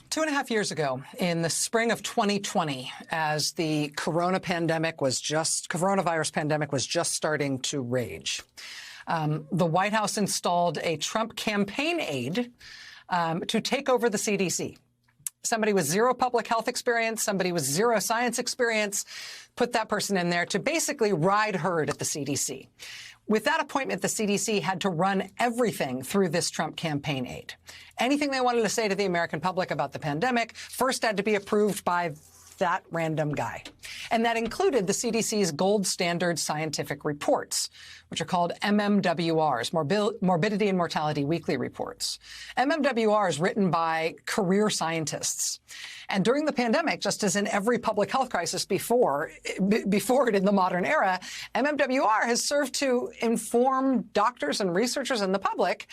2.5 years ago, in the spring of 2020, as the coronavirus pandemic was just starting to rage, the White House installed a Trump campaign aide to take over the CDC. Somebody with zero public health experience, somebody with zero science experience, put that person in there to basically ride herd at the CDC. With that appointment, the CDC had to run everything through this Trump campaign aide. Anything they wanted to say to the American public about the pandemic first had to be approved by that random guy. And that included the CDC's gold standard scientific reports, which are called MMWRs, Morbidity and Mortality Weekly Reports. MMWRs written by career scientists. And during the pandemic, just as in every public health crisis before it in the modern era, MMWR has served to inform doctors and researchers and the public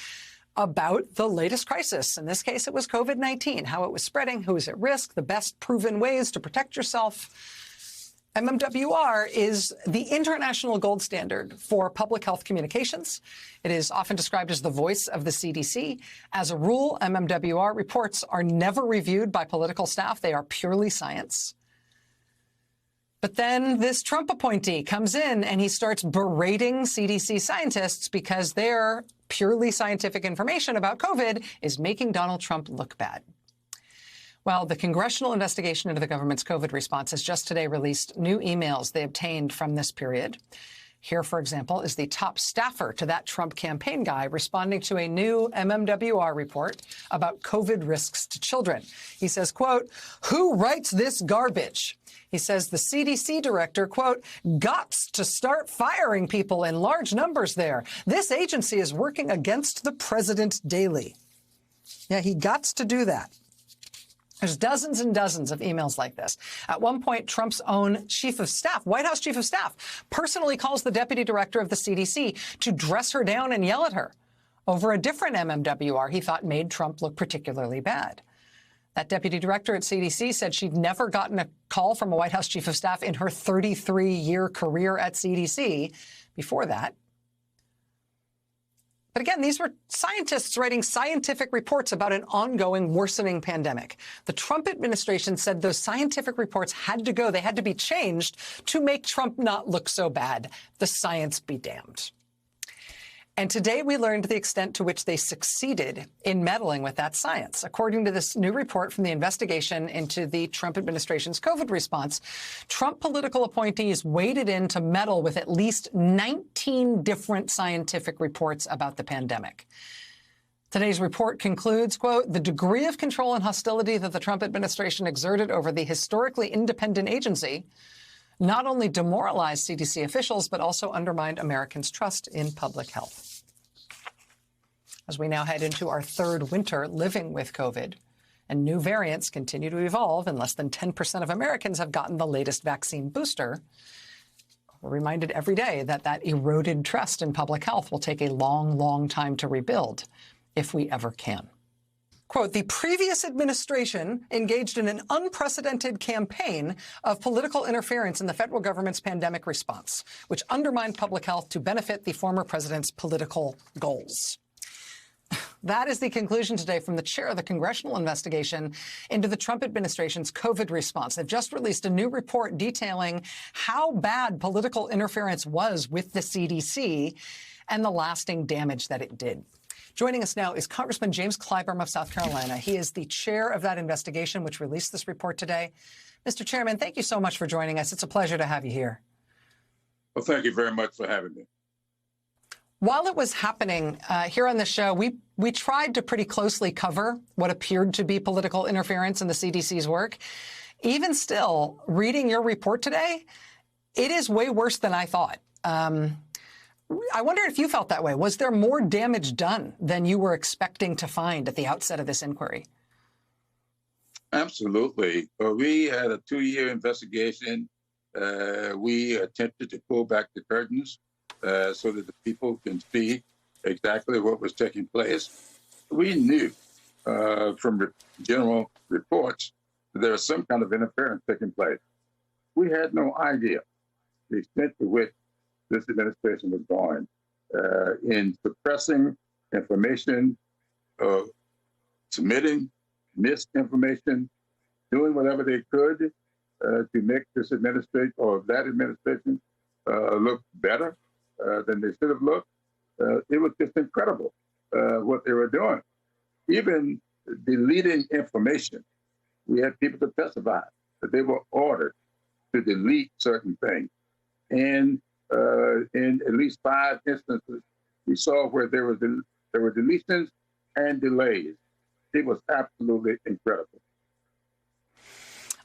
about the latest crisis. In this case, it was COVID-19, how it was spreading, who was at risk, the best proven ways to protect yourself. MMWR is the international gold standard for public health communications. It is often described as the voice of the CDC. As a rule, MMWR reports are never reviewed by political staff. They are purely science. But then this Trump appointee comes in and he starts berating CDC scientists because their purely scientific information about COVID is making Donald Trump look bad. Well, the congressional investigation into the government's COVID response has just today released new emails they obtained from this period. Here, for example, is the top staffer to that Trump campaign guy responding to a new MMWR report about COVID risks to children. He says, quote, "Who writes this garbage?" He says the CDC director, quote, "gots to start firing people in large numbers there. This agency is working against the president daily." Yeah, he gots to do that. There's dozens and dozens of emails like this. At one point, Trump's own chief of staff, White House chief of staff, personally calls the deputy director of the CDC to dress her down and yell at her over a different MMWR he thought made Trump look particularly bad. That deputy director at CDC said she'd never gotten a call from a White House chief of staff in her 33-year career at CDC before that. But again, these were scientists writing scientific reports about an ongoing worsening pandemic. The Trump administration said those scientific reports had to go. They had to be changed to make Trump not look so bad. The science be damned. And today we learned the extent to which they succeeded in meddling with that science. According to this new report from the investigation into the Trump administration's COVID response, Trump political appointees waded in to meddle with at least 19 different scientific reports about the pandemic. Today's report concludes, quote, "The degree of control and hostility that the Trump administration exerted over the historically independent agency not only demoralized CDC officials, but also undermined Americans' trust in public health." As we now head into our third winter living with COVID, and new variants continue to evolve, and less than 10% of Americans have gotten the latest vaccine booster, we're reminded every day that that eroded trust in public health will take a long, long time to rebuild, if we ever can. Quote, "The previous administration engaged in an unprecedented campaign of political interference in the federal government's pandemic response, which undermined public health to benefit the former president's political goals." That is the conclusion today from the chair of the congressional investigation into the Trump administration's COVID response. They've just released a new report detailing how bad political interference was with the CDC and the lasting damage that it did. Joining us now is Congressman James Clyburn of South Carolina. He is the chair of that investigation, which released this report today. Mr. Chairman, thank you so much for joining us. It's a pleasure to have you here. Well, thank you very much for having me. While it was happening here on the show, we tried to pretty closely cover what appeared to be political interference in the CDC's work. Even still, reading your report today, it is way worse than I thought. I wonder if you felt that way. Was there more damage done than you were expecting to find at the outset of this inquiry? Absolutely. We had a 2-year investigation. We attempted to pull back the curtains so that the people can see exactly what was taking place. We knew from general reports that there was some kind of interference taking place. We had no idea the extent to which this administration was going in suppressing information, submitting misinformation, doing whatever they could to make this administration or that administration look better than they should have looked. It was just incredible what they were doing. Even deleting information. We had people to testify that they were ordered to delete certain things. And in at least 5 instances, we saw where there were deletions and delays. It was absolutely incredible.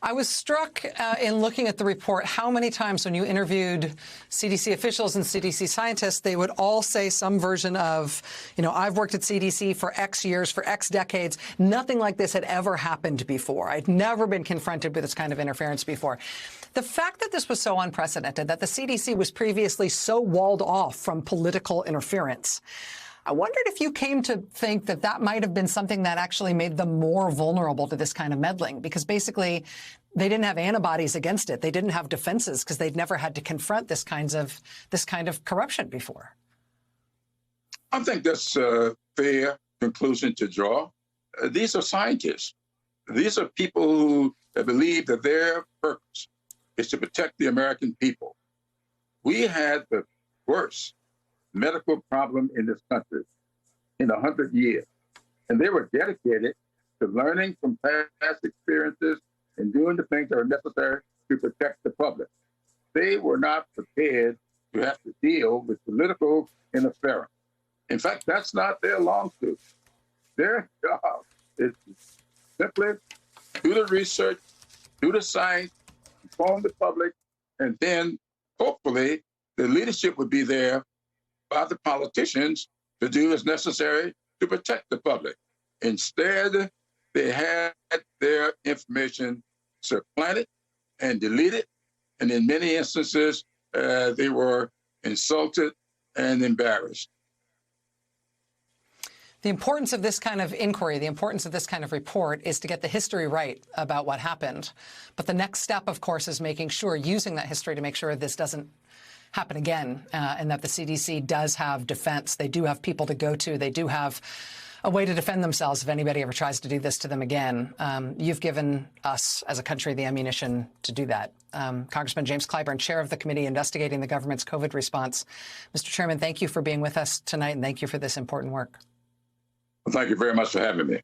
I was struck in looking at the report how many times when you interviewed CDC officials and CDC scientists, they would all say some version of, you know, I've worked at CDC for X years, for X decades. Nothing like this had ever happened before. I'd never been confronted with this kind of interference before. The fact that this was so unprecedented, that the CDC was previously so walled off from political interference, I wondered if you came to think that that might have been something that actually made them more vulnerable to this kind of meddling, because basically they didn't have antibodies against it. They didn't have defenses because they'd never had to confront this kind of corruption before. I think that's a fair conclusion to draw. These are scientists. These are people who believe that their purpose is to protect the American people. We had the worst medical problem in this country in 100 years. And they were dedicated to learning from past experiences and doing the things that are necessary to protect the public. They were not prepared to have to deal with political interference. In fact, that's not their lawsuit. Their job is to simply do the research, do the science, inform the public, and then hopefully the leadership would be there by the politicians to do as necessary to protect the public. Instead, they had their information supplanted and deleted, and in many instances, they were insulted and embarrassed. The importance of this kind of inquiry, the importance of this kind of report is to get the history right about what happened. But the next step, of course, is making sure, using that history to make sure this doesn't happen again, and that the CDC does have defense. They do have people to go to. They do have a way to defend themselves if anybody ever tries to do this to them again. You've given us, as a country, the ammunition to do that. Congressman James Clyburn, chair of the committee investigating the government's COVID response. Mr. Chairman, thank you for being with us tonight, and thank you for this important work. Well, thank you very much for having me.